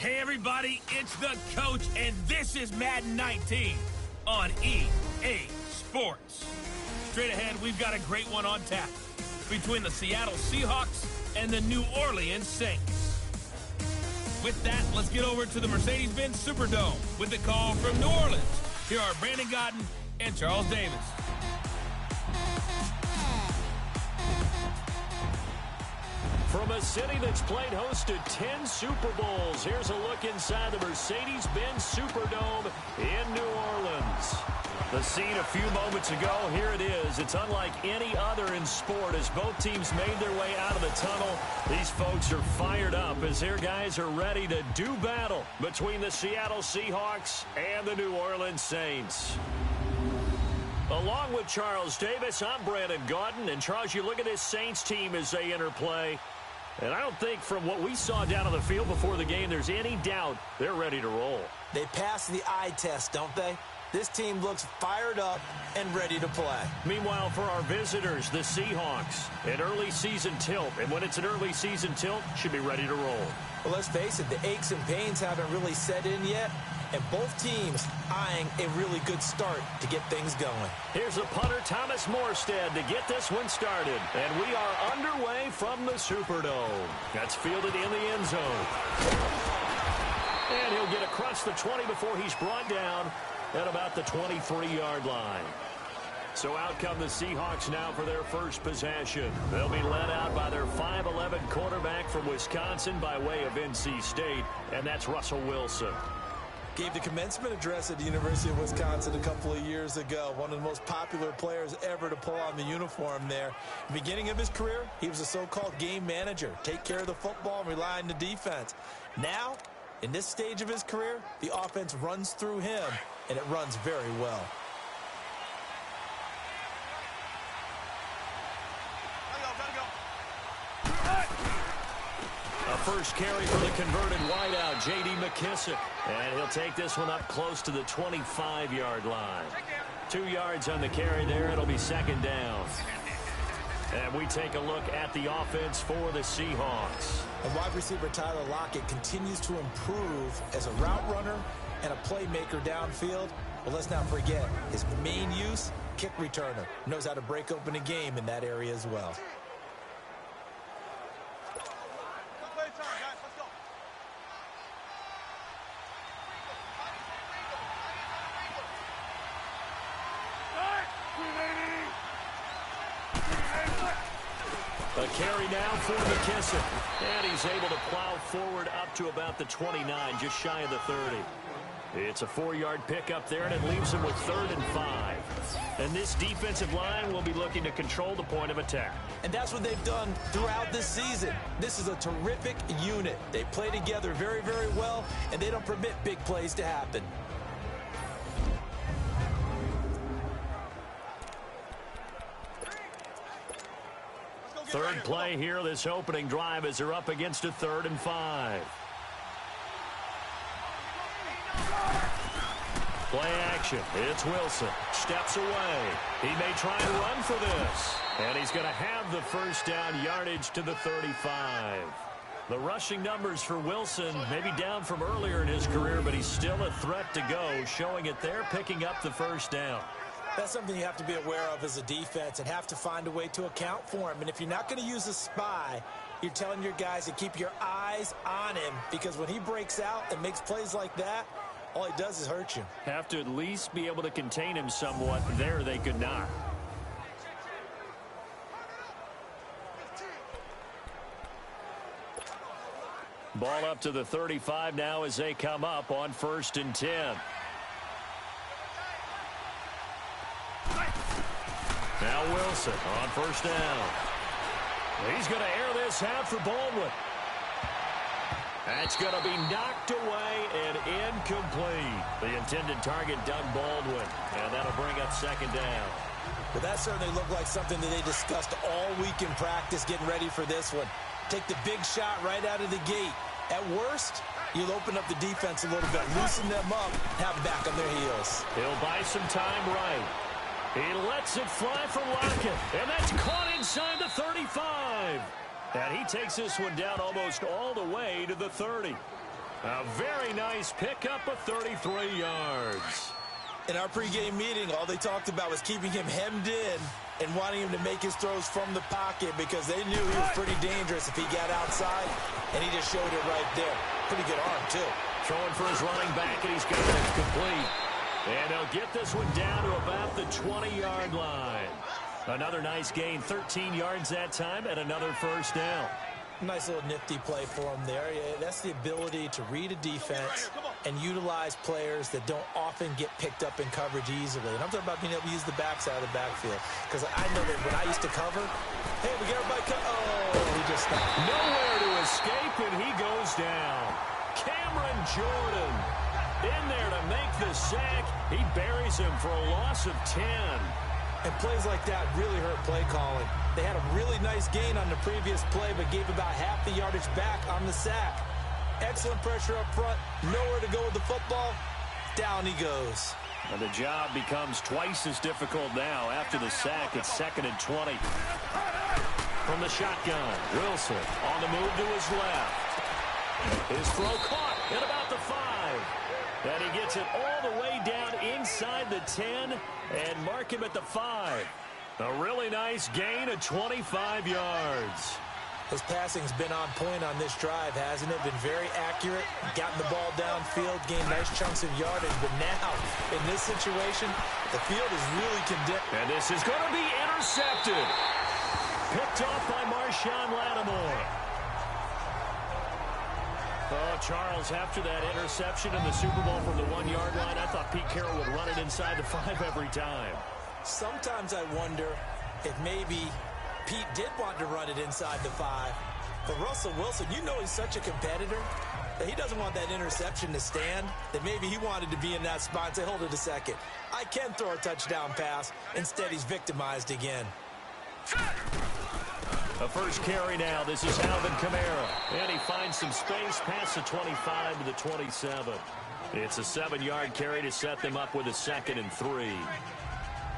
Hey everybody, it's the coach, and this is Madden 19 on EA Sports. Straight ahead, we've got a great one on tap between the Seattle Seahawks and the New Orleans Saints. With that, let's get over to the Mercedes-Benz Superdome with the call from New Orleans. Here are Brandon Godden and Charles Davis. From a city that's played host to 10 Super Bowls, here's a look inside the Mercedes-Benz Superdome in New Orleans. The scene a few moments ago, here it is. It's unlike any other in sport as both teams made their way out of the tunnel. These folks are fired up as their guys are ready to do battle between the Seattle Seahawks and the New Orleans Saints. Along with Charles Davis, I'm Brandon Godden. And Charles, you look at this Saints team as they enter play. And I don't think from what we saw down on the field before the game, there's any doubt they're ready to roll. They passed the eye test, don't they? This team looks fired up and ready to play. Meanwhile, for our visitors, the Seahawks, an early season tilt. And when it's an early season tilt, should be ready to roll. Well, let's face it, the aches and pains haven't really set in yet. And both teams eyeing a really good start to get things going. Here's the punter, Thomas Morstead, to get this one started. And we are underway from the Superdome. That's fielded in the end zone. And he'll get across the 20 before he's brought down at about the 23-yard line. So out come the Seahawks now for their first possession. They'll be led out by their 5'11 quarterback from Wisconsin by way of NC State, and that's Russell Wilson. Gave the commencement address at the University of Wisconsin a couple of years ago. One of the most popular players ever to pull on the uniform there. Beginning of his career, he was a so-called game manager. Take care of the football and rely on the defense. Now, in this stage of his career, the offense runs through him, and it runs very well. A first carry for the converted wideout, J.D. McKissick. And he'll take this one up close to the 25-yard line. 2 yards on the carry there. It'll be second down. And we take a look at the offense for the Seahawks. And wide receiver Tyler Lockett continues to improve as a route runner and a playmaker downfield. But let's not forget his main use, kick returner. Knows how to break open a game in that area as well. A carry now for McKissick. And he's able to plow forward up to about the 29, just shy of the 30. It's a 4-yard pickup there, and it leaves him with 3rd and 5. And this defensive line will be looking to control the point of attack. And that's what they've done throughout this season. This is a terrific unit. They play together very, very well, and they don't permit big plays to happen. Third play here, this opening drive, as they're up against a 3rd and 5. Play action. It's Wilson. Steps away. He may try and run for this. And he's going to have the first down, yardage to the 35. The rushing numbers for Wilson may be down from earlier in his career, but he's still a threat to go, showing it there, picking up the first down. That's something you have to be aware of as a defense and have to find a way to account for him. And if you're not going to use a spy, you're telling your guys to keep your eyes on him, because when he breaks out and makes plays like that, all he does is hurt you. Have to at least be able to contain him somewhat. There they could not. Ball up to the 35 now as they come up on 1st and 10. Now Wilson on 1st down. He's going to air this out for Baldwin. That's going to be knocked away and incomplete. The intended target, Doug Baldwin. And that'll bring up 2nd down. Well, that certainly looked like something that they discussed all week in practice, getting ready for this one. Take the big shot right out of the gate. At worst, you'll open up the defense a little bit, loosen them up, have them back on their heels. He'll buy some time right. He lets it fly from Lockett, and that's caught inside the 35. And he takes this one down almost all the way to the 30. A very nice pickup of 33 yards. In our pregame meeting, all they talked about was keeping him hemmed in and wanting him to make his throws from the pocket because they knew he was pretty dangerous if he got outside, and he just showed it right there. Pretty good arm, too. Throwing for his running back, and he's got it complete. And they'll get this one down to about the 20-yard line. Another nice gain, 13 yards that time, and another first down. Nice little nifty play for him there. Yeah, that's the ability to read a defense and utilize players that don't often get picked up in coverage easily. And I'm talking about being able to use the backside of the backfield. Because I know that when I used to cover, hey, we got everybody he just stopped. Nowhere to escape, and he goes down. Cameron Jordan in there to make the sack. He buries him for a loss of 10. And plays like that really hurt play calling. They had a really nice gain on the previous play, but gave about half the yardage back on the sack. Excellent pressure up front. Nowhere to go with the football. Down he goes. And the job becomes twice as difficult now after the sack. It's 2nd and 20. From the shotgun, Wilson on the move to his left. His throw caught at about the 5. And he gets it all the way down inside the 10 and mark him at the 5. A really nice gain of 25 yards. His passing's been on point on this drive, hasn't it? Been very accurate, gotten the ball downfield, gained nice chunks of yardage. But now, in this situation, the field is really condemned. And this is going to be intercepted. Picked off by Marshawn Lattimore. Oh, Charles, after that interception in the Super Bowl from the 1-yard line, I thought Pete Carroll would run it inside the 5 every time. Sometimes I wonder if maybe Pete did want to run it inside the 5. But Russell Wilson, you know he's such a competitor that he doesn't want that interception to stand, that maybe he wanted to be in that spot and say, hold it a second. I can throw a touchdown pass. Instead, he's victimized again. A first carry now. This is Alvin Kamara. And he finds some space past the 25 to the 27. It's a 7-yard carry to set them up with a 2nd and 3.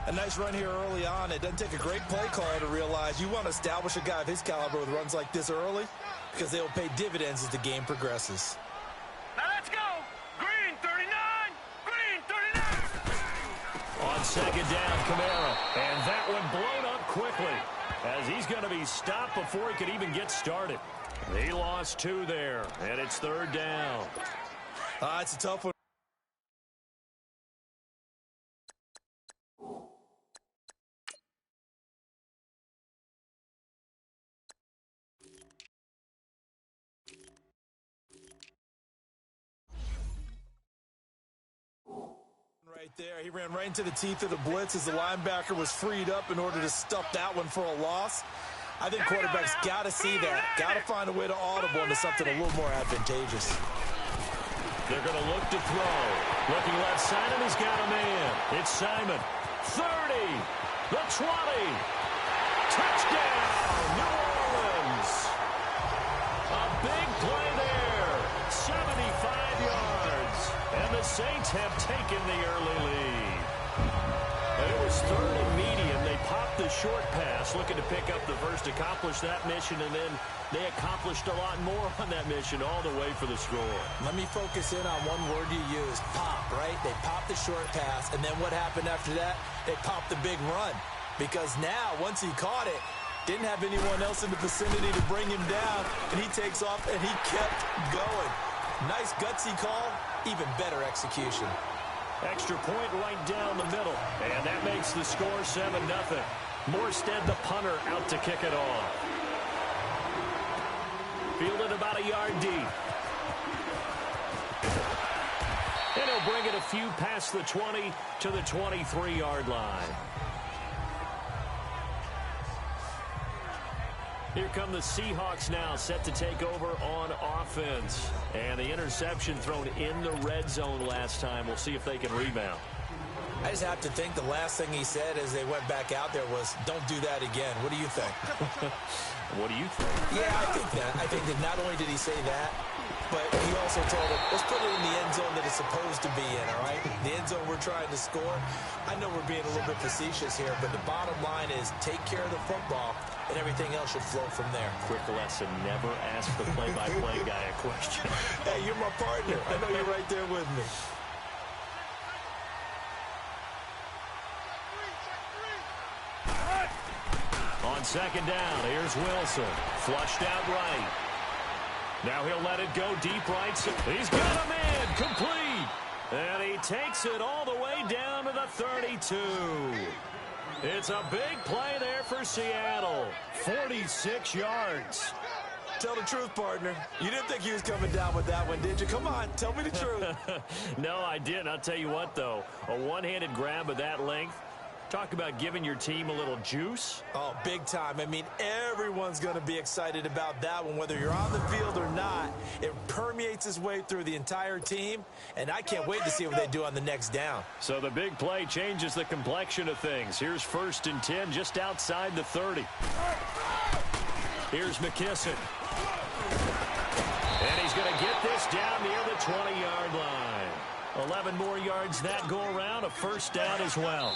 A nice run here early on. It doesn't take a great play caller to realize you want to establish a guy of his caliber with runs like this early because they will pay dividends as the game progresses. Now let's go. Green 39. Green 39. On 2nd down, Kamara. And that one blown up quickly as he's going to be stopped before he could even get started. He lost 2 there, and it's 3rd down. It's a tough one. Right there, he ran right into the teeth of the blitz as the linebacker was freed up in order to stuff that one for a loss. I think quarterbacks got to see that, got to find a way to audible into something a little more advantageous. They're going to look to throw. Looking left side, and he's got a man. It's Simon. 30, the 20. Touchdown, New Orleans. A big play there. 75 yards. And the Saints have taken the early lead. And it was 3rd and medium. They popped the short pass, looking to pick up the first, accomplish that mission, and then they accomplished a lot more on that mission all the way for the score. Let me focus in on one word you used, pop, right? They popped the short pass, and then what happened after that? They popped the big run. Because now, once he caught it, didn't have anyone else in the vicinity to bring him down, and he takes off, and he kept going. Nice gutsy call, even better execution. Extra point right down the middle, and that makes the score 7-0. Morstead, the punter, out to kick it off. Fielded about a yard deep. And he'll bring it a few past the 20 to the 23-yard line. Here come the Seahawks now, set to take over on offense. And the interception thrown in the red zone last time. We'll see if they can rebound. I just have to think the last thing he said as they went back out there was, don't do that again. What do you think? What do you think? Yeah, I think that. I think that not only did he say that, but he also told him, let's put it in the end zone that it's supposed to be in, all right? The end zone we're trying to score. I know we're being a little bit facetious here, but the bottom line is take care of the football, and everything else should flow from there. Quick lesson, never ask the play-by-play guy a question. Hey, you're my partner. I know you're right there with me. On second down, here's Wilson. Flushed out right. Now he'll let it go deep right. He's got a man, complete. And he takes it all the way down to the 32. It's a big play there for Seattle. 46 yards. Tell the truth, partner. You didn't think he was coming down with that one, did you? Come on, tell me the truth. No, I didn't. I'll tell you what, though. A one-handed grab of that length. Talk about giving your team a little juice. Oh, big time. I mean, everyone's going to be excited about that one, whether you're on the field or not. It permeates its way through the entire team, and I can't wait to see what they do on the next down. So the big play changes the complexion of things. Here's 1st and 10 just outside the 30. Here's McKisson. And he's going to get this down near the 20-yard line. 11 more yards that go around, a first down as well.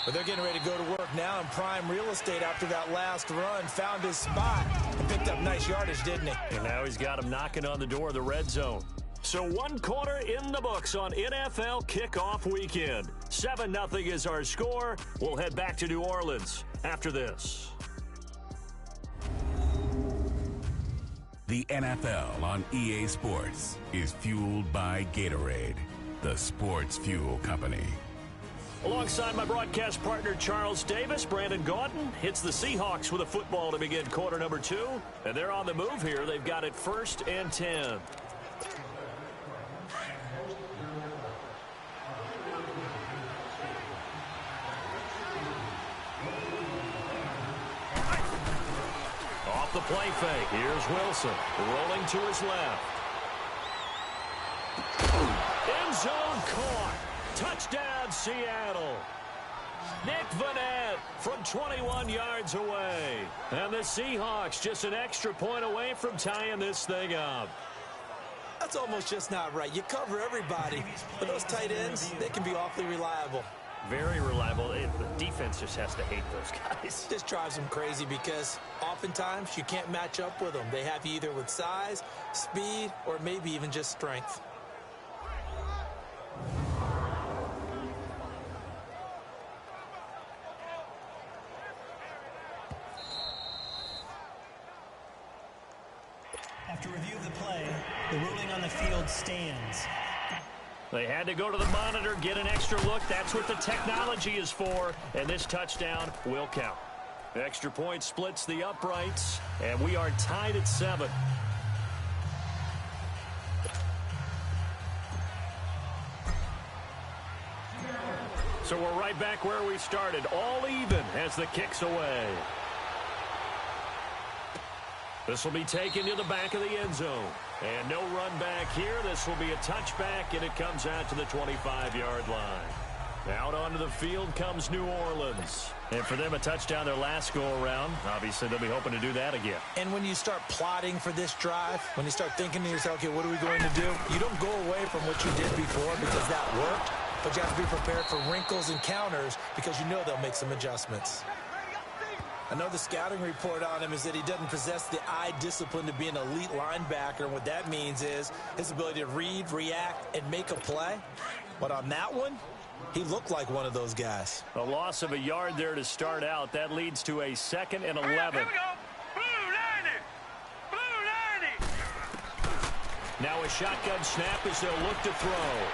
But they're getting ready to go to work now in prime real estate after that last run. Found his spot and picked up nice yardage, didn't he? And now he's got him knocking on the door of the red zone. So 1 quarter in the books on NFL kickoff weekend. 7-0 is our score. We'll head back to New Orleans after this. The NFL on EA Sports is fueled by Gatorade, the sports fuel company. Alongside my broadcast partner, Charles Davis, Brandon Gaudin hits the Seahawks with a football to begin quarter number 2. And they're on the move here. They've got it 1st and 10. Off the play fake. Here's Wilson rolling to his left. End zone caught. Touchdown, Seattle. Nick Vanette from 21 yards away. And the Seahawks just an extra point away from tying this thing up. That's almost just not right. You cover everybody. But those tight ends, they can be awfully reliable. Very reliable. The defense just has to hate those guys. This drives them crazy because oftentimes you can't match up with them. They have you either with size, speed, or maybe even just strength. After review of the play, the ruling on the field stands. They had to go to the monitor, get an extra look. That's what the technology is for. And this touchdown will count. The extra point splits the uprights, and we are tied at 7. So we're right back where we started, all even as the kick's away. This will be taken to the back of the end zone. And no run back here. This will be a touchback, and it comes out to the 25-yard line. Out onto the field comes New Orleans. And for them, a touchdown their last go-around. Obviously, they'll be hoping to do that again. And when you start plotting for this drive, when you start thinking to yourself, okay, what are we going to do? You don't go away from what you did before because that worked, but you have to be prepared for wrinkles and counters because you know they'll make some adjustments. I know the scouting report on him is that he doesn't possess the eye discipline to be an elite linebacker, and what that means is his ability to read, react, and make a play. But on that one, he looked like one of those guys. A loss of a yard there to start out. That leads to a 2nd and 11. Here we go. Blue 90. Blue 90. Now a shotgun snap as they'll look to throw.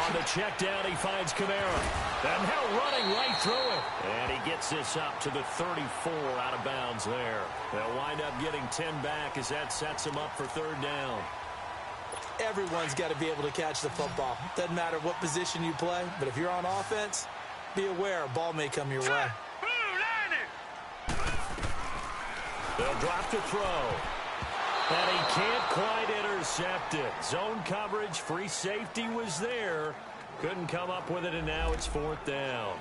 On the check down, he finds Kamara. And now running right through it. And he gets this up to the 34 out of bounds there. They'll wind up getting 10 back as that sets him up for 3rd down. Everyone's got to be able to catch the football. Doesn't matter what position you play, but if you're on offense, be aware a ball may come your way. Blue 90. They'll drop to throw. And he can't quite intercept it. Zone coverage, free safety was there. Couldn't come up with it, and now it's 4th down.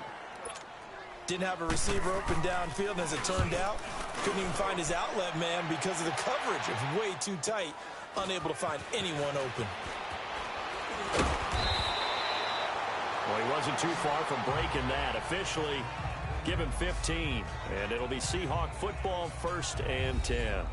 Didn't have a receiver open downfield, and as it turned out, couldn't even find his outlet man because of the coverage. It's way too tight, unable to find anyone open. Well, he wasn't too far from breaking that. Officially, give him 15, and it'll be Seahawk football, 1st and 10.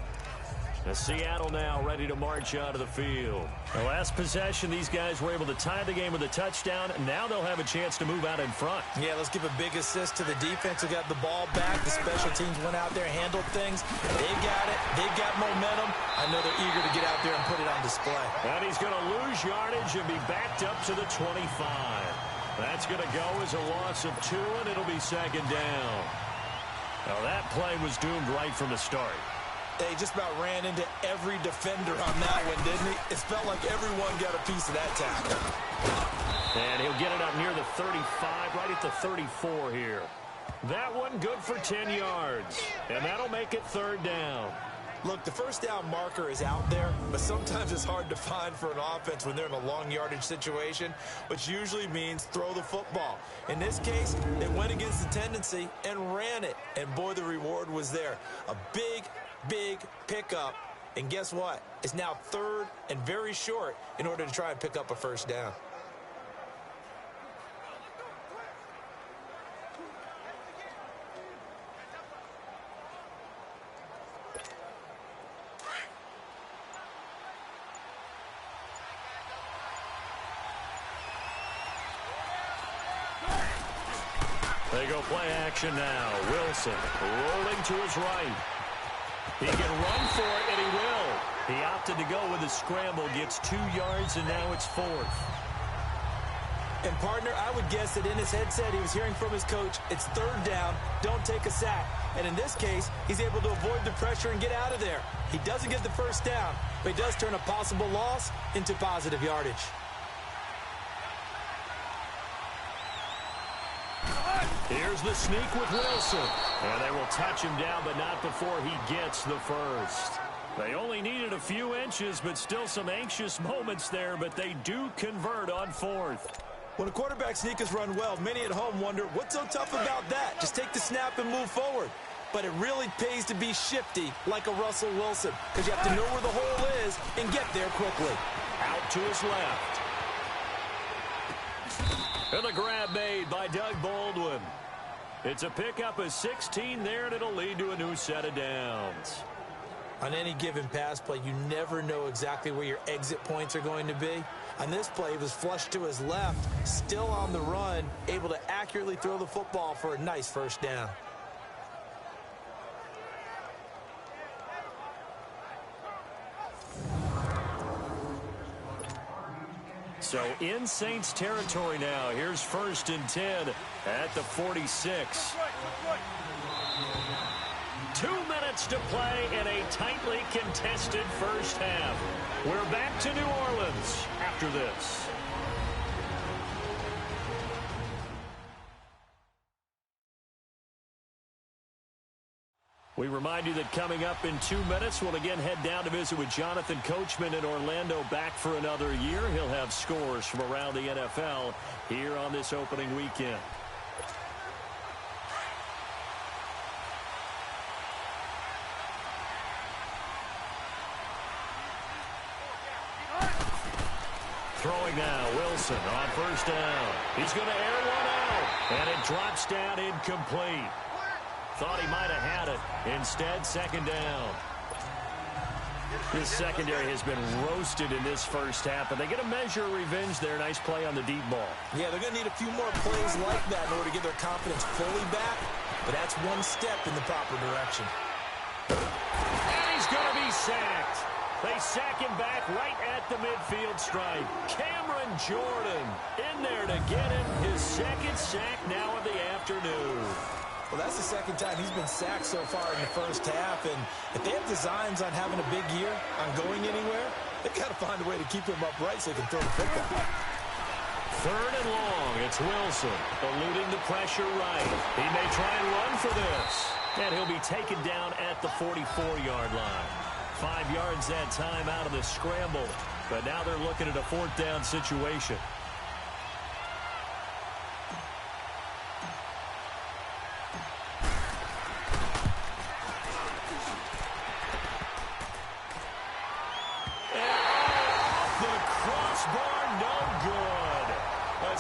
Seattle now ready to march out of the field. The last possession, these guys were able to tie the game with a touchdown. Now they'll have a chance to move out in front. Yeah, let's give a big assist to the defense who got the ball back. The special teams went out there, handled things. They've got it. They've got momentum. I know they're eager to get out there and put it on display. And he's going to lose yardage and be backed up to the 25. That's going to go as a loss of 2, and it'll be 2nd down. Now that play was doomed right from the start. They just about ran into every defender on that one, didn't he? It felt like everyone got a piece of that tackle. And he'll get it up near the 35, right at the 34 here. That one good for 10 yards. And that'll make it 3rd down. Look, the 1st down marker is out there, but sometimes it's hard to find for an offense when they're in a long yardage situation, which usually means throw the football. In this case, they went against the tendency and ran it. And boy, the reward was there. A big pickup, and guess what? It's now 3rd and very short in order to try and pick up a 1st down. They go play action now. Wilson rolling to his right. He can run for it, and he will. He opted to go with a scramble, gets 2 yards, and now it's 4th. And, partner, I would guess that in his headset he was hearing from his coach, it's 3rd down, don't take a sack. And in this case, he's able to avoid the pressure and get out of there. He doesn't get the 1st down, but he does turn a possible loss into positive yardage. Here's the sneak with Wilson. And they will touch him down, but not before he gets the 1st. They only needed a few inches, but still some anxious moments there, but they do convert on 4th. When a quarterback sneak is run well, many at home wonder, what's so tough about that? Just take the snap and move forward. But it really pays to be shifty like a Russell Wilson, because you have to know where the hole is and get there quickly. Out to his left. And the grab made by Doug Baldwin. It's a pickup of 16 there, and it'll lead to a new set of downs. On any given pass play, you never know exactly where your exit points are going to be. On this play, he was flushed to his left, still on the run, able to accurately throw the football for a nice 1st down. So in Saints territory now. Here's 1st and 10 at the 46. 2 minutes to play in a tightly contested 1st half. We're back to New Orleans after this. We remind you that coming up in 2 minutes, we'll again head down to visit with Jonathan Coachman in Orlando, back for another year. He'll have scores from around the NFL here on this opening weekend. Throwing now, Wilson on 1st down. He's going to air one out, and it drops down incomplete. Thought he might have had it. Instead, 2nd down. This secondary has been roasted in this 1st half, but they get a measure of revenge there. Nice play on the deep ball. Yeah, they're going to need a few more plays like that in order to get their confidence fully back, but that's one step in the proper direction. And he's going to be sacked. They sack him back right at the midfield stripe. Cameron Jordan in there to get him his 2nd sack now of the afternoon. Well, that's the 2nd time he's been sacked so far in the 1st half, and if they have designs on having a big year, on going anywhere, they've got to find a way to keep him upright so they can throw the football. 3rd and long, it's Wilson, eluding the pressure right. He may try and run for this, and he'll be taken down at the 44-yard line. 5 yards that time out of the scramble, but now they're looking at a 4th down situation.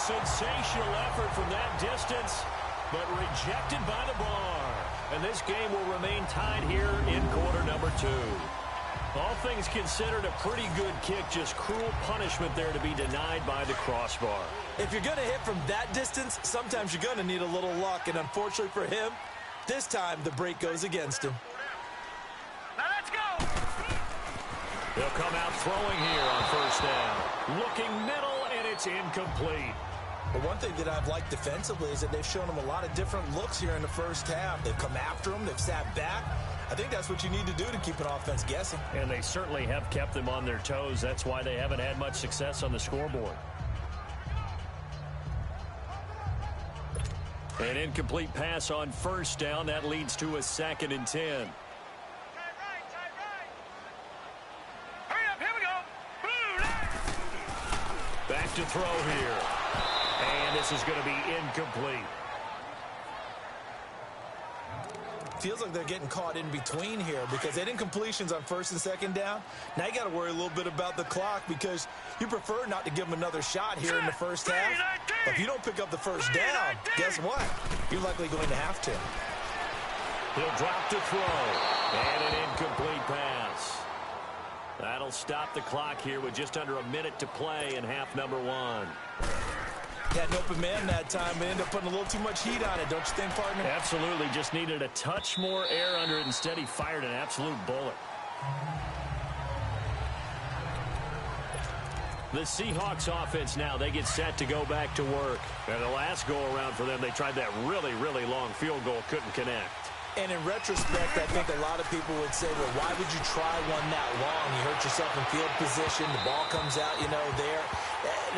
sensational effort from that distance, but rejected by the bar. And this game will remain tied here in quarter number 2. All things considered, a pretty good kick, just cruel punishment there to be denied by the crossbar. If you're going to hit from that distance, sometimes you're going to need a little luck, and unfortunately for him, this time the break goes against him. Now let's go. They'll come out throwing here on first down. Looking middle, and it's incomplete. But one thing that I've liked defensively is that they've shown him a lot of different looks here in the first half. They've come after him. They've sat back. I think that's what you need to do to keep an offense guessing. And they certainly have kept them on their toes. That's why they haven't had much success on the scoreboard. An incomplete pass on first down. That leads to a 2nd and 10. Hurry up, here we go. Blue line. Back to throw here. And this is going to be incomplete. Feels like they're getting caught in between here because they had incompletions on first and second down. Now you got to worry a little bit about the clock because you prefer not to give them another shot here in the first half. But if you don't pick up the first down, guess what? You're likely going to have to. He'll drop to throw. And an incomplete pass. That'll stop the clock here with just under a minute to play in half number 1. Had an open man that time, but ended up putting a little too much heat on it, don't you think, partner? Absolutely. Just needed a touch more air under it. Instead, he fired an absolute bullet. The Seahawks offense now, they get set to go back to work. And the last go-around for them, they tried that really, really long field goal, couldn't connect. And in retrospect, I think a lot of people would say, well, why would you try one that long? You hurt yourself in field position. The ball comes out, there.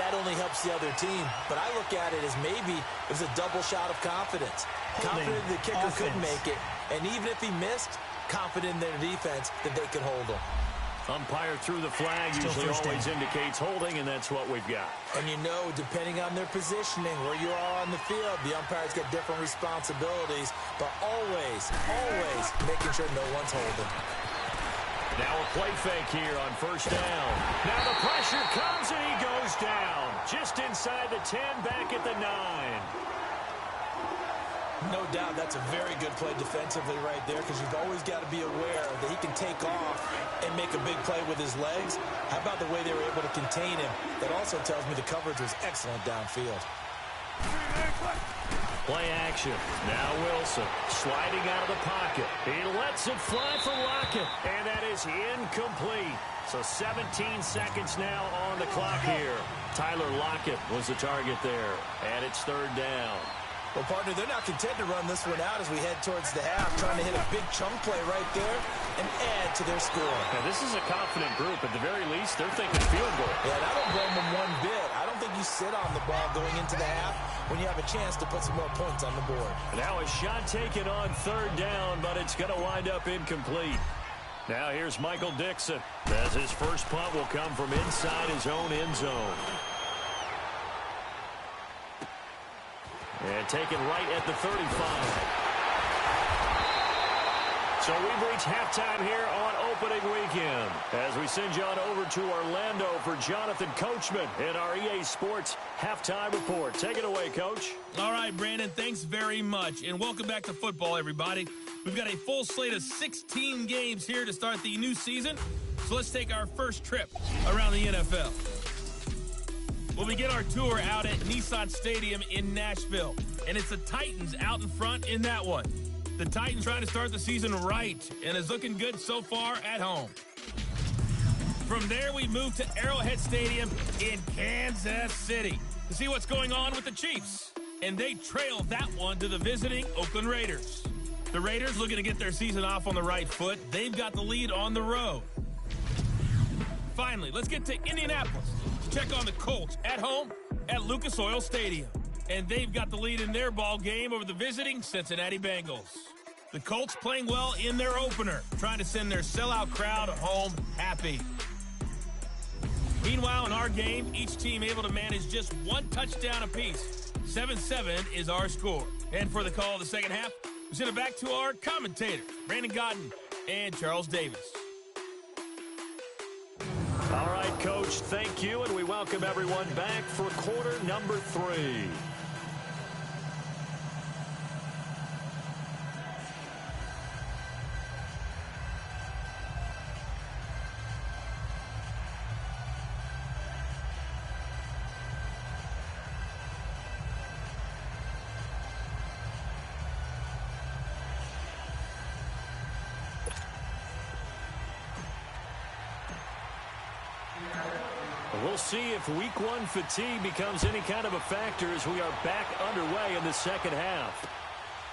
That only helps the other team. But I look at it as maybe it was a double shot of confidence. Confident the kicker could make it. And even if he missed, confident in their defense that they could hold him. Umpire through the flag usually always indicates holding, and that's what we've got. And depending on their positioning, where you are on the field, the umpires get different responsibilities, but always making sure no one's holding. Now a play fake here on first down. Now the pressure comes, and he goes down. Just inside the 10, back at the 9. No doubt that's a very good play defensively right there because you've always got to be aware that he can take off and make a big play with his legs. How about the way they were able to contain him? That also tells me the coverage was excellent downfield. Play action. Now Wilson sliding out of the pocket. He lets it fly for Lockett, and that is incomplete. So 17 seconds now on the clock here. Tyler Lockett was the target there, and it's 3rd down. Well, partner, they're not content to run this one out as we head towards the half, trying to hit a big chunk play right there and add to their score. Now, this is a confident group. At the very least, they're thinking field goal. Yeah, and I don't blame them one bit. I don't think you sit on the ball going into the half when you have a chance to put some more points on the board. Now a shot taken on 3rd down, but it's going to wind up incomplete. Now here's Michael Dixon as his first punt will come from inside his own end zone. And taken right at the 35. So we've reached halftime here on opening weekend as we send you on over to Orlando for Jonathan Coachman in our EA Sports Halftime Report. Take it away, Coach. All right, Brandon, thanks very much. And welcome back to football, everybody. We've got a full slate of 16 games here to start the new season. So let's take our first trip around the NFL. We'll begin our tour out at Nissan Stadium in Nashville. And it's the Titans out in front in that one. The Titans trying to start the season right and is looking good so far at home. From there, we move to Arrowhead Stadium in Kansas City to see what's going on with the Chiefs. And they trail that one to the visiting Oakland Raiders. The Raiders looking to get their season off on the right foot. They've got the lead on the road. Finally, let's get to Indianapolis. Check on the Colts at home at Lucas Oil Stadium. And they've got the lead in their ball game over the visiting Cincinnati Bengals. The Colts playing well in their opener, trying to send their sellout crowd home happy. Meanwhile, in our game, each team able to manage just one touchdown apiece. 7-7 is our score. And for the call of the second half, we send it back to our commentators, Brandon Godden and Charles Davis. All right, Coach, thank you, and we welcome everyone back for quarter number 3. We'll see if week 1 fatigue becomes any kind of a factor as we are back underway in the second half.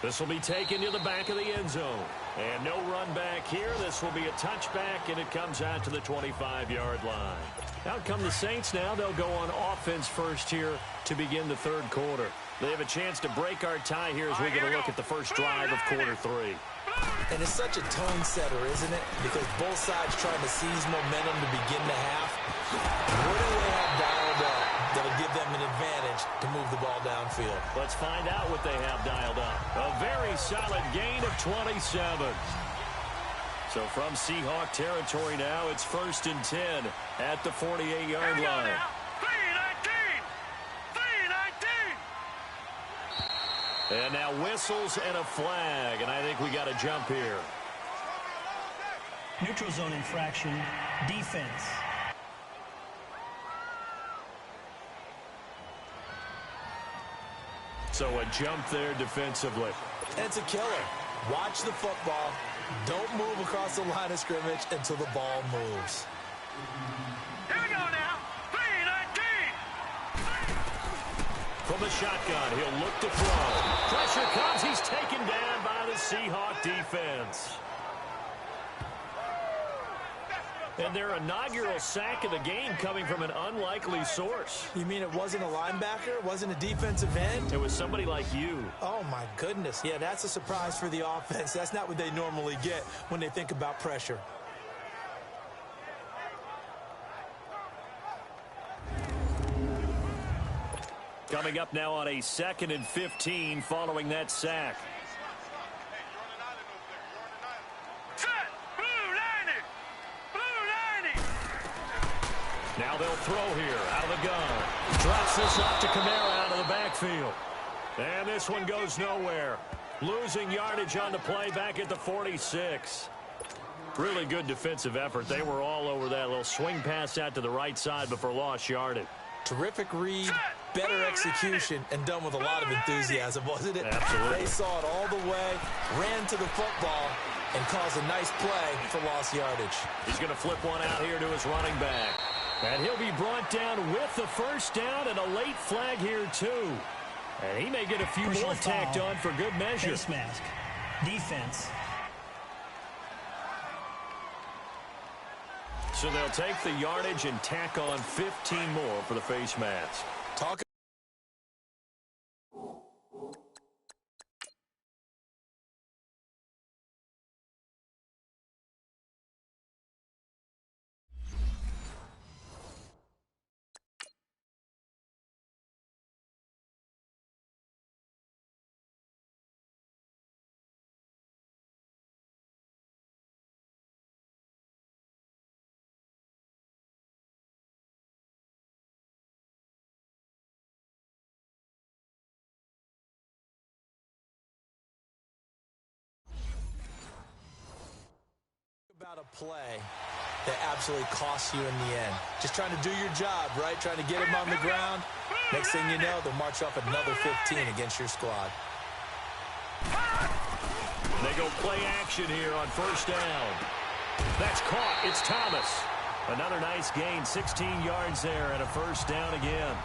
This will be taken to the back of the end zone. And no run back here. This will be a touchback, and it comes out to the 25-yard line. Out come the Saints now. They'll go on offense first here to begin the third quarter. They have a chance to break our tie here as we get a look at the first drive of quarter 3. And it's such a tone setter, isn't it? Because both sides trying to seize momentum to begin the half. What do they have dialed up that'll give them an advantage to move the ball downfield? Let's find out what they have dialed up. A very solid gain of 27. So from Seahawk territory now, it's 1st and 10 at the 48-yard line. And now whistles and a flag, and I think we got a jump here. Neutral zone infraction, defense. So a jump there defensively. And it's a killer. Watch the football. Don't move across the line of scrimmage until the ball moves. Here we go now. 3-19. From the shotgun, he'll look to throw. Pressure comes. He's taken down by the Seahawk defense. And their inaugural sack of the game coming from an unlikely source. You mean it wasn't a linebacker? It wasn't a defensive end? It was somebody like you. Oh, my goodness. Yeah, that's a surprise for the offense. That's not what they normally get when they think about pressure. Coming up now on a 2nd and 15 following that sack. Now they'll throw here out of the gun. Drops this off to Kamara out of the backfield. And this one goes nowhere. Losing yardage on the play back at the 46. Really good defensive effort. They were all over that little swing pass out to the right side, but for lost yardage. Terrific read, better execution, and done with a lot of enthusiasm, wasn't it? Absolutely. They saw it all the way, ran to the football, and caused a nice play for lost yardage. He's going to flip one out here to his running back. And he'll be brought down with the first down and a late flag here, too. And he may get a few more tacked on for good measure. Face mask. Defense. So they'll take the yardage and tack on 15 more for the face mask. Talk about a play that absolutely costs you in the end. Just trying to do your job, right? Trying to get him on the ground. Next thing you know, they'll march off another 15 against your squad. They go play action here on first down. That's caught. It's Thomas. Another nice gain, 16 yards there and a first down again.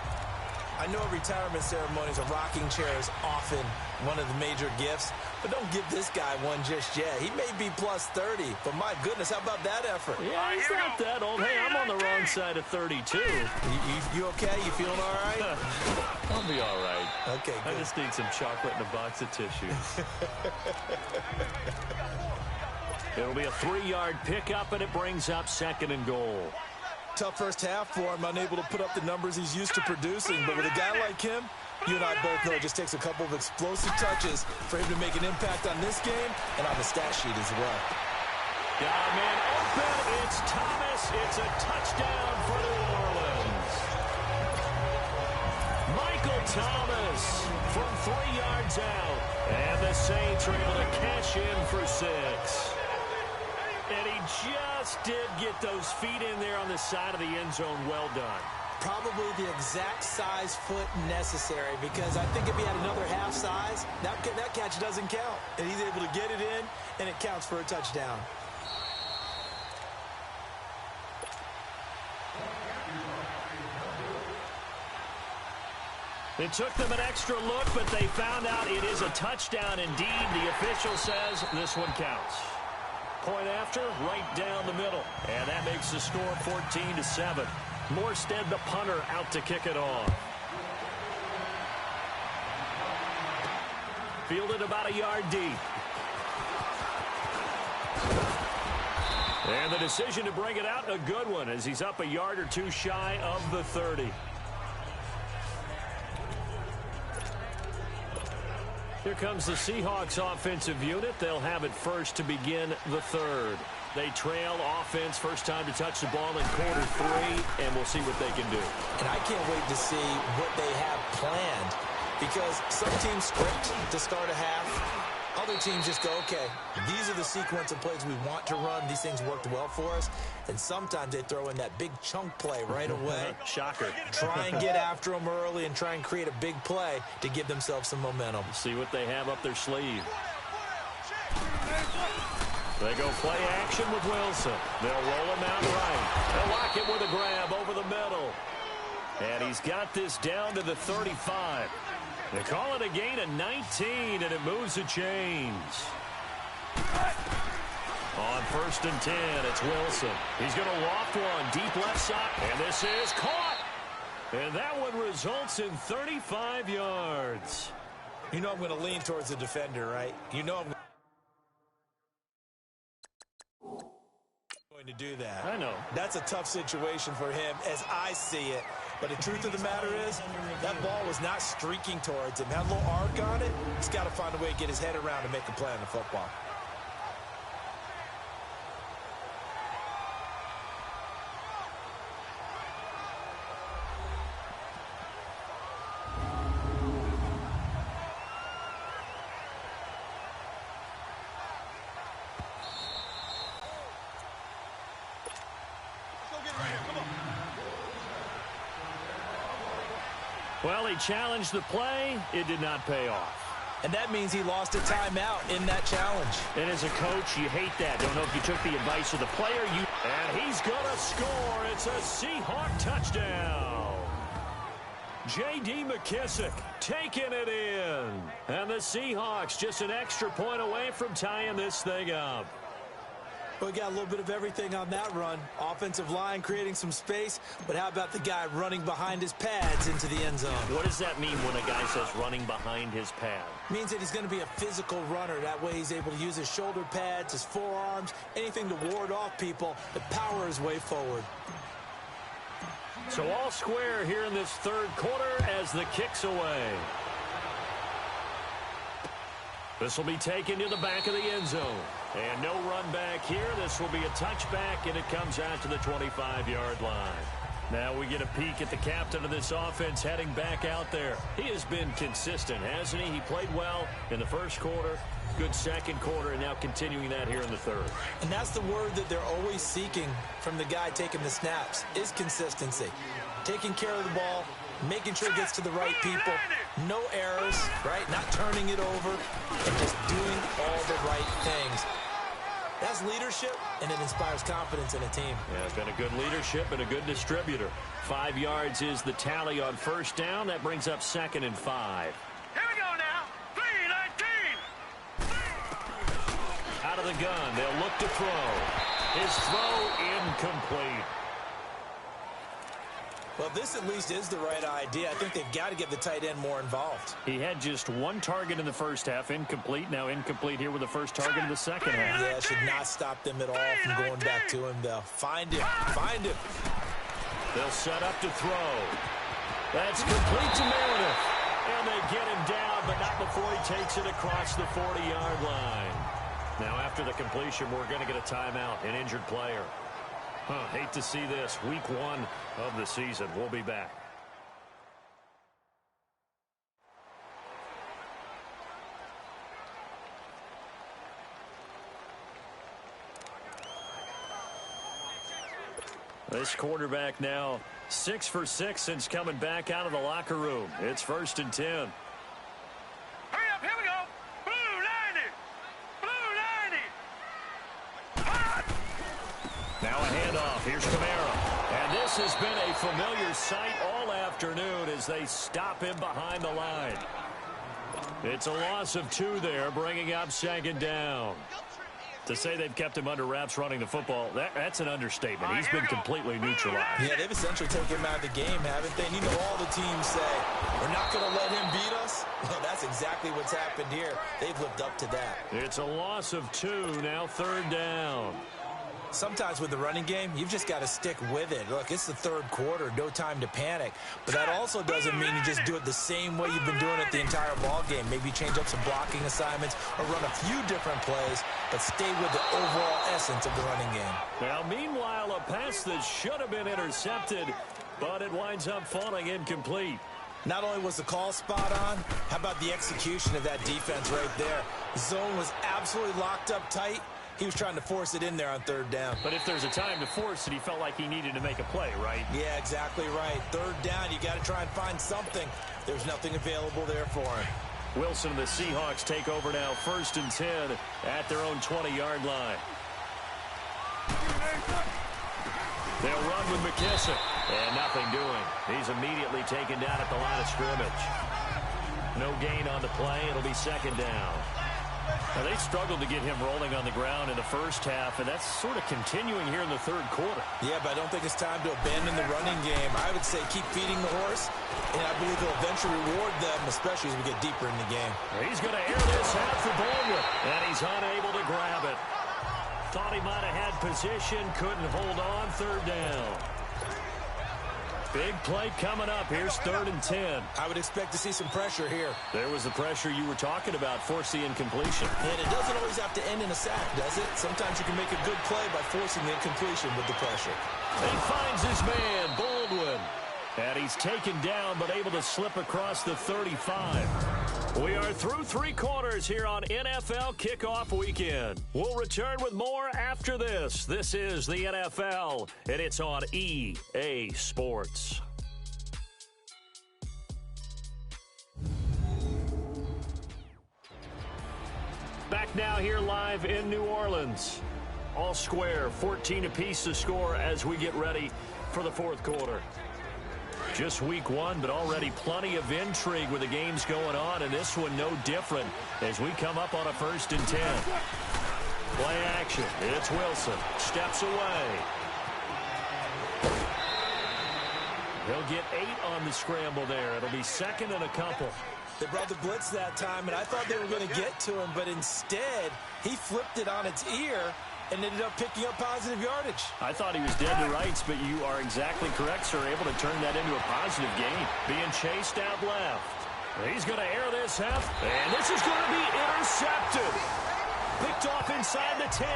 I know at retirement ceremonies, a rocking chair is often one of the major gifts, but don't give this guy one just yet. He may be plus 30, but my goodness, how about that effort? Yeah, he's not that old. Hey, I'm on the wrong side of 32. You okay? You feeling all right? I'll be all right. Okay, good. I just need some chocolate and a box of tissues. It'll be a 3-yard pickup, and it brings up 2nd and goal. Tough first half for him, unable to put up the numbers he's used to producing. But with a guy like him, you and I both know it just takes a couple of explosive touches for him to make an impact on this game and on the stat sheet as well. Got a man open. It's Thomas, It's a touchdown for New Orleans. Michael Thomas from 3 yards out. And the Saints are able to cash in for 6. And he just did get those feet in there on the side of the end zone. Well done. Probably the exact size foot necessary, because I think if he had another half size, that catch doesn't count. And he's able to get it in, and it counts for a touchdown. It took them an extra look, but they found out it is a touchdown indeed. The official says this one counts. Point after, right down the middle. And that makes the score 14-7. Morstead, the punter, out to kick it off. Fielded about a yard deep. And the decision to bring it out, a good one, as he's up a yard or two shy of the 30. Here comes the Seahawks offensive unit. They'll have it first to begin the third. They trail offense, first time to touch the ball in quarter 3, and we'll see what they can do. And I can't wait to see what they have planned, because some teams script to start a half. Other teams just go, okay, these are the sequence of plays we want to run. These things worked well for us. And sometimes they throw in that big chunk play right away. Shocker. Try and get after them early and try and create a big play to give themselves some momentum. See what they have up their sleeve. They go play action with Wilson. They'll roll him out right. They'll lock him with a grab over the middle. And he's got this down to the 35. They call it a gain of 19, and it moves the chains. On 1st and 10, it's Wilson. He's going to loft one deep left side, and this is caught. And that one results in 35 yards. You know I'm going to lean towards the defender, right? You know I'm going to do that. I know. That's a tough situation for him as I see it. But the truth of the matter is, that ball was not streaking towards him. Had a little arc on it. He's got to find a way to get his head around and make a play on the football. Well, he challenged the play. It did not pay off. And that means he lost a timeout in that challenge. And as a coach, you hate that. Don't know if you took the advice of the player. And he's going to score. It's a Seahawk touchdown. J.D. McKissick taking it in. And the Seahawks just an extra point away from tying this thing up. We got a little bit of everything on that run. Offensive line creating some space, but how about the guy running behind his pads into the end zone? What does that mean when a guy says running behind his pad? Means that he's going to be a physical runner. That way he's able to use his shoulder pads, his forearms, anything to ward off people to power his way forward. So all square here in this third quarter as the kick's away. This will be taken to the back of the end zone. And no run back here. This will be a touchback, and it comes out to the 25-yard line. Now we get a peek at the captain of this offense heading back out there. He has been consistent, hasn't he? He played well in the first quarter, good second quarter, and now continuing that here in the third. And that's the word that they're always seeking from the guy taking the snaps, is consistency. Taking care of the ball, making sure it gets to the right people, no errors, right? Not turning it over, and just doing all the right things. That's leadership, and it inspires confidence in a team. Yeah, been a good leadership and a good distributor. 5 yards is the tally on first down. That brings up 2nd and 5. Here we go now. 3-19. Out of the gun, they'll look to throw. His throw incomplete. Well, this at least is the right idea. I think they've got to get the tight end more involved. He had just one target in the first half, incomplete. Now incomplete here with the first target in the second half. Yeah, it should not stop them at all from going back to him, though. Find him. Find him. They'll set up to throw. That's complete to Meredith. And they get him down, but not before he takes it across the 40-yard line. Now after the completion, we're going to get a timeout, an injured player. Hate to see this. Week 1 of the season. We'll be back. This quarterback now 6 for 6 since coming back out of the locker room. It's 1st and 10. Hurry up, here we go. Blue 90. Now a handoff. Here's Kamara. And this has been a familiar sight all afternoon as they stop him behind the line. It's a loss of 2 there, bringing up 2nd down. To say they've kept him under wraps running the football, that's an understatement. He's been completely neutralized. Yeah, they've essentially taken him out of the game, haven't they? And you know all the teams say, we're not going to let him beat us. Well, that's exactly what's happened here. They've lived up to that. It's a loss of 2, now 3rd down. Sometimes with the running game, you've just got to stick with it. Look, it's the 3rd quarter, no time to panic. But that also doesn't mean you just do it the same way you've been doing it the entire ball game. Maybe change up some blocking assignments or run a few different plays, but stay with the overall essence of the running game. Now, meanwhile, a pass that should have been intercepted, but it winds up falling incomplete. Not only was the call spot on, how about the execution of that defense right there? The zone was absolutely locked up tight. He was trying to force it in there on 3rd down. But if there's a time to force it, he felt like he needed to make a play, right? Yeah, exactly right. 3rd down, you got to try and find something. There's nothing available there for him. Wilson and the Seahawks take over now, 1st and 10 at their own 20-yard line. They'll run with McKissick. And nothing doing. He's immediately taken down at the line of scrimmage. No gain on the play. It'll be 2nd down. Now, they struggled to get him rolling on the ground in the first half, and that's sort of continuing here in the 3rd quarter. Yeah, but I don't think it's time to abandon the running game. I would say keep feeding the horse, and I believe they'll eventually reward them, especially as we get deeper in the game. He's going to air this out for Baldwin, and he's unable to grab it. Thought he might have had position, couldn't hold on, 3rd down. Big play coming up. Here's 3rd and 10. I would expect to see some pressure here. There was the pressure you were talking about, force the incompletion. And it doesn't always have to end in a sack, does it? Sometimes you can make a good play by forcing the incompletion with the pressure. He finds his man, Baldwin. And he's taken down, but able to slip across the 35. We are through 3 quarters here on NFL Kickoff Weekend. We'll return with more after this. This is the NFL, and it's on EA Sports. Back now here live in New Orleans. All square, 14 apiece to score as we get ready for the 4th quarter. Just week 1, but already plenty of intrigue with the games going on, and this one no different as we come up on a 1st and 10. Play action. It's Wilson. Steps away. He'll get 8 on the scramble there. It'll be 2nd and a couple. They brought the blitz that time, and I thought they were going to get to him, but instead, he flipped it on its ear and ended up picking up positive yardage. I thought he was dead to rights, but you are exactly correct, sir. Able to turn that into a positive gain. Being chased out left. He's going to air this out, and this is going to be intercepted. Picked off inside the 10.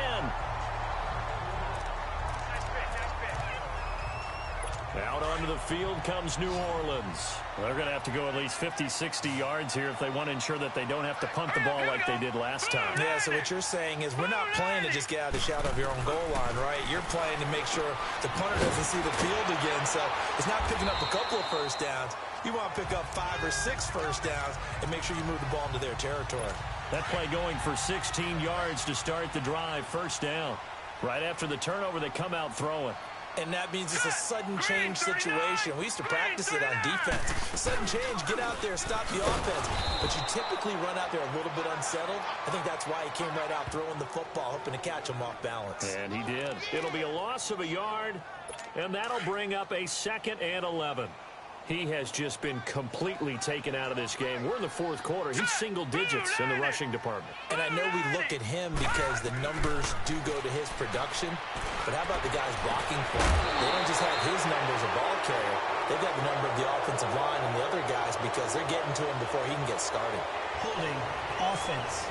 Out onto the field comes New Orleans. They're going to have to go at least 50, 60 yards here if they want to ensure that they don't have to punt the ball like they did last time. Yeah, so what you're saying is we're not playing to just get out of the shadow of your own goal line, right? You're playing to make sure the punter doesn't see the field again. So it's not picking up a couple of 1st downs. You want to pick up 5 or 6 1st downs and make sure you move the ball into their territory. That play going for 16 yards to start the drive, 1st down. Right after the turnover, they come out throwing. And that means it's a sudden change situation. We used to practice it on defense. Sudden change, get out there, stop the offense. But you typically run out there a little bit unsettled. I think that's why he came right out throwing the football, hoping to catch him off balance. And he did. It'll be a loss of a yard, and that'll bring up a 2nd and 11. He has just been completely taken out of this game. We're in the 4th quarter. He's single digits in the rushing department. And I know we look at him because the numbers do go to his production. But how about the guys blocking for him? They don't just have his number as a ball carrier. They've got the number of the offensive line and the other guys because they're getting to him before he can get started. Holding offense.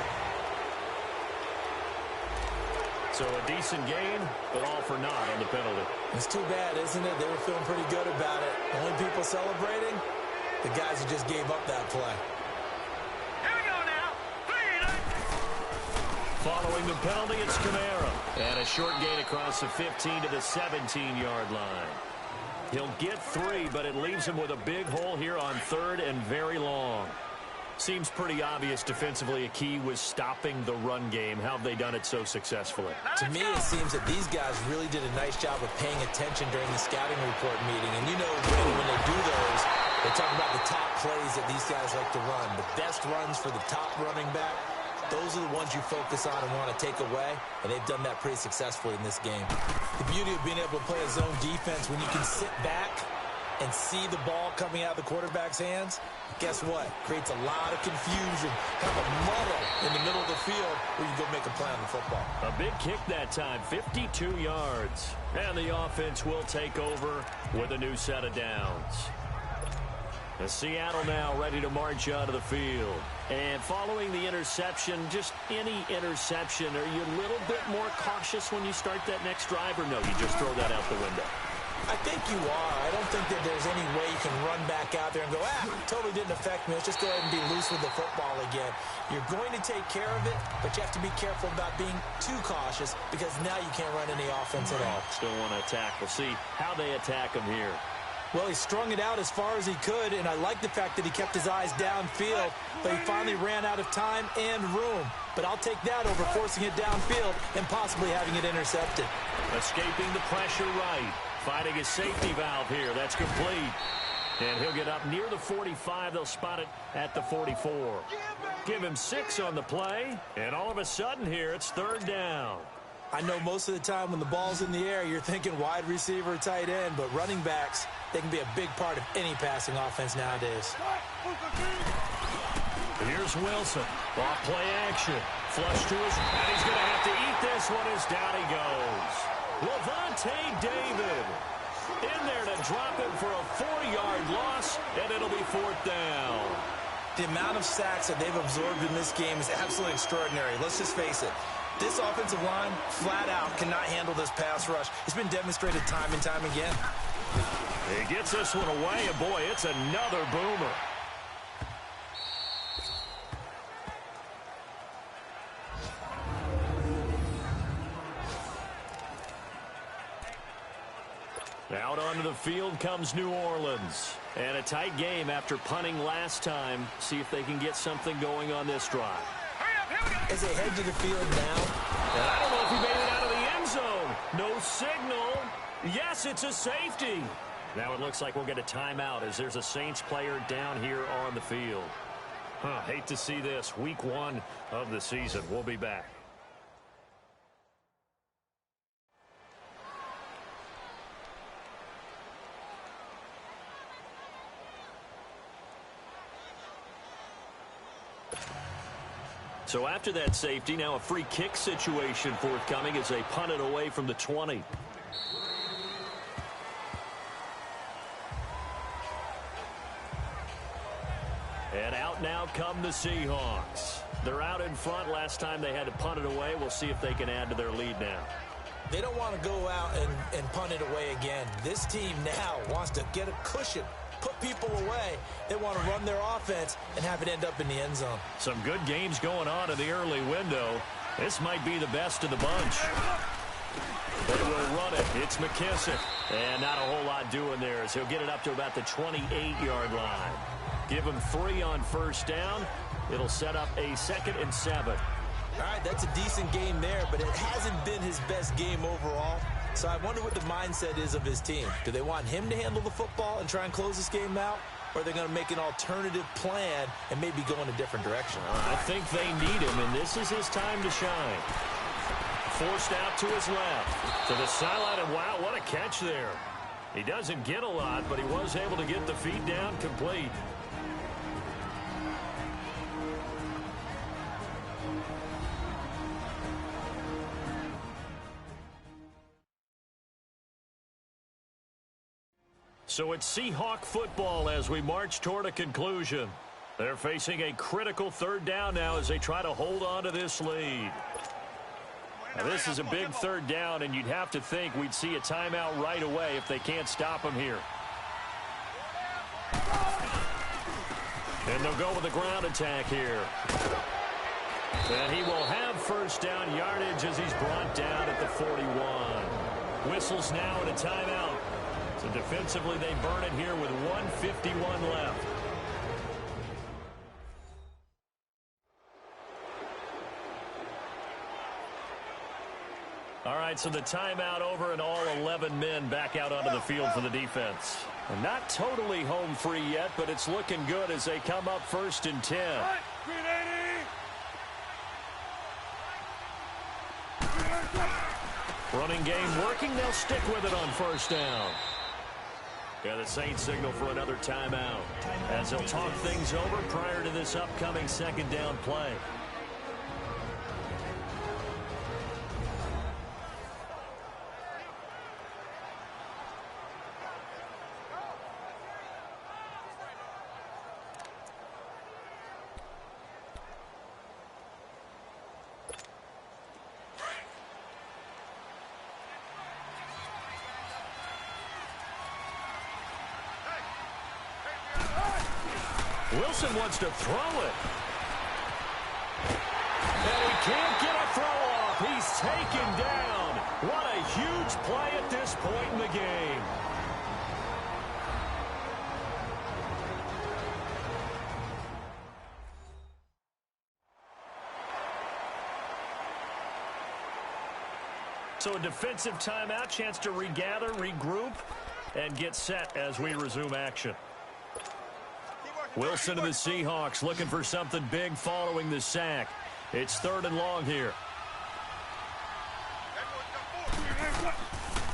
So So a decent gain, but all for naught on the penalty. It's too bad, isn't it? They were feeling pretty good about it. Only people celebrating, the guys who just gave up that play. Here we go now. Following the penalty, it's Kamara. And a short gain across the 15 to the 17-yard line. He'll get 3, but it leaves him with a big hole here on 3rd and very long. Seems pretty obvious defensively a key was stopping the run game. How have they done it so successfully? To me, it seems that these guys really did a nice job of paying attention during the scouting report meeting. And you know, when they do those, they talk about the top plays that these guys like to run. The best runs for the top running back, those are the ones you focus on and want to take away. And they've done that pretty successfully in this game. The beauty of being able to play a zone defense when you can sit back and see the ball coming out of the quarterback's hands, guess what? Creates a lot of confusion, kind of a muddle in the middle of the field where you go make a play on the football. A big kick that time, 52 yards. And the offense will take over with a new set of downs. The Seattle now ready to march out of the field. And following the interception, just any interception, are you a little bit more cautious when you start that next drive, or no, you just throw that out the window? I think you are. I don't think that there's any way you can run back out there and go, totally didn't affect me. Let's just go ahead and be loose with the football again. You're going to take care of it, but you have to be careful about being too cautious because now you can't run any offense at all. Still want to attack. We'll see how they attack him here. Well, he strung it out as far as he could, and I like the fact that he kept his eyes downfield, but he finally ran out of time and room. But I'll take that over forcing it downfield and possibly having it intercepted. Escaping the pressure right. Finding his safety valve here. That's complete. And he'll get up near the 45. They'll spot it at the 44. Give him 6 on the play. And all of a sudden here, it's 3rd down. I know most of the time when the ball's in the air, you're thinking wide receiver, tight end, but running backs, they can be a big part of any passing offense nowadays. Here's Wilson. Off play action. Flush to his, and he's going to have to eat this one as down he goes. Levante David in there to drop him for a 4-yard loss, and it'll be 4th down. The amount of sacks that they've absorbed in this game is absolutely extraordinary. Let's just face it. This offensive line, flat out, cannot handle this pass rush. It's been demonstrated time and time again. He gets this one away, and boy, it's another boomer. Out onto the field comes New Orleans. And a tight game after punting last time. See if they can get something going on this drive. As they head to the field now. And I don't know if he made it out of the end zone. No signal. Yes, it's a safety. Now it looks like we'll get a timeout as there's a Saints player down here on the field. Hate to see this. Week 1 of the season. We'll be back. So after that safety, now a free kick situation forthcoming as they punt it away from the 20. And out now come the Seahawks. They're out in front. Last time they had to punt it away. We'll see if they can add to their lead now. They don't want to go out and punt it away again. This team now wants to get a cushion, put people away. They want to run their offense and have it end up in the end zone. Some good games going on in the early window. This might be the best of the bunch. They will run it. It's McKissick. And not a whole lot doing there as he'll get it up to about the 28-yard line. Give him 3 on 1st down. It'll set up a 2nd and 7. All right, that's a decent game there, but it hasn't been his best game overall. So I wonder what the mindset is of his team. Do they want him to handle the football and try and close this game out? Or are they going to make an alternative plan and maybe go in a different direction? I think they need him, and this is his time to shine. Forced out to his left. To the sideline, and wow, what a catch there. He doesn't get a lot, but he was able to get the feet down complete. So it's Seahawk football as we march toward a conclusion. They're facing a critical 3rd down now as they try to hold on to this lead. Now, this is a big third down, and you'd have to think we'd see a timeout right away if they can't stop him here. And they'll go with the ground attack here. And he will have first down yardage as he's brought down at the 41. Whistles now at a timeout. So defensively, they burn it here with 1:51 left. All right, so the timeout over and all 11 men back out onto the field for the defense. And not totally home free yet, but it's looking good as they come up 1st and 10. Running game working. They'll stick with it on first down. Yeah, the Saints signal for another timeout as they'll talk things over prior to this upcoming second down play. Wilson wants to throw it. And he can't get a throw off. He's taken down. What a huge play at this point in the game. So a defensive timeout, chance to regather, regroup, and get set as we resume action. Wilson of the Seahawks looking for something big following the sack. It's 3rd and long here.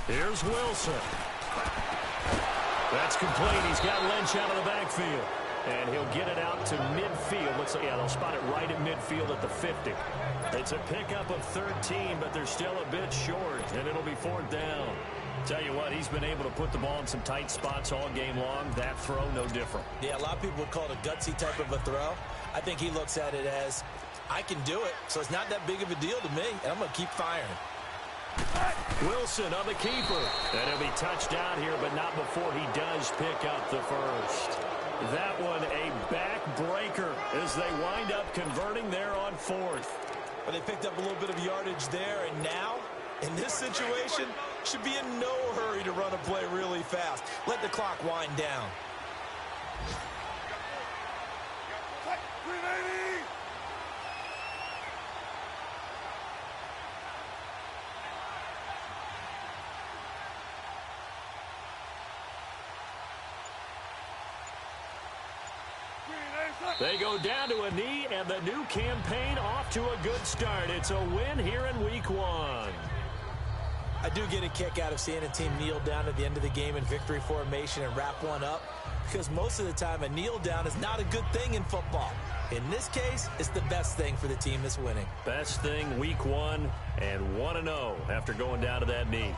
Here's Wilson. That's complete. He's got Lynch out of the backfield. And he'll get it out to midfield. Looks like, yeah, they'll spot it right at midfield at the 50. It's a pickup of 13, but they're still a bit short, and it'll be 4th down. Tell you what, he's been able to put the ball in some tight spots all game long. That throw, no different. Yeah, a lot of people would call it a gutsy type of a throw. I think he looks at it as, I can do it, so it's not that big of a deal to me, and I'm going to keep firing. Wilson on the keeper. And he'll be touched down here, but not before he does pick up the first. That one a backbreaker as they wind up converting there on 4th. But they picked up a little bit of yardage there, and now, in this situation, should be in no hurry to run a play really fast. Let the clock wind down. They go down to a knee, and the new campaign off to a good start. It's a win here in Week 1. I do get a kick out of seeing a team kneel down at the end of the game in victory formation and wrap one up, because most of the time a kneel down is not a good thing in football. In this case, it's the best thing for the team that's winning. Best thing Week 1 and 1-0 after going down to that knee.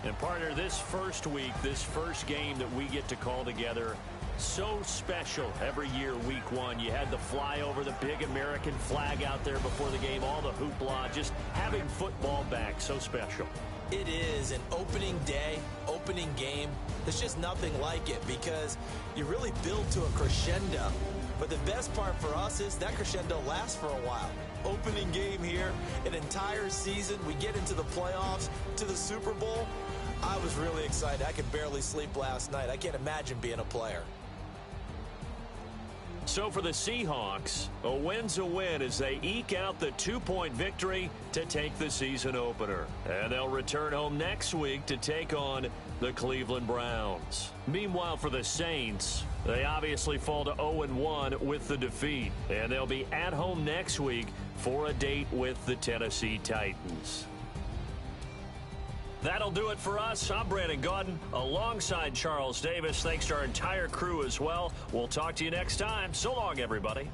And partner, this first week, this first game that we get to call together, so special every year, Week 1. You had the flyover, the big American flag out there before the game, all the hoopla, just having football back, so special. It is an opening day, opening game. There's just nothing like it because you really build to a crescendo. But the best part for us is that crescendo lasts for a while. Opening game here, an entire season. We get into the playoffs, to the Super Bowl. I was really excited. I could barely sleep last night. I can't imagine being a player. So for the Seahawks, a win's a win as they eke out the 2-point victory to take the season opener. And they'll return home next week to take on the Cleveland Browns. Meanwhile, for the Saints, they obviously fall to 0-1 with the defeat. And they'll be at home next week for a date with the Tennessee Titans. That'll do it for us. I'm Brandon Gaudin alongside Charles Davis. Thanks to our entire crew as well. We'll talk to you next time. So long, everybody.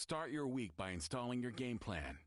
Start your week by installing your game plan.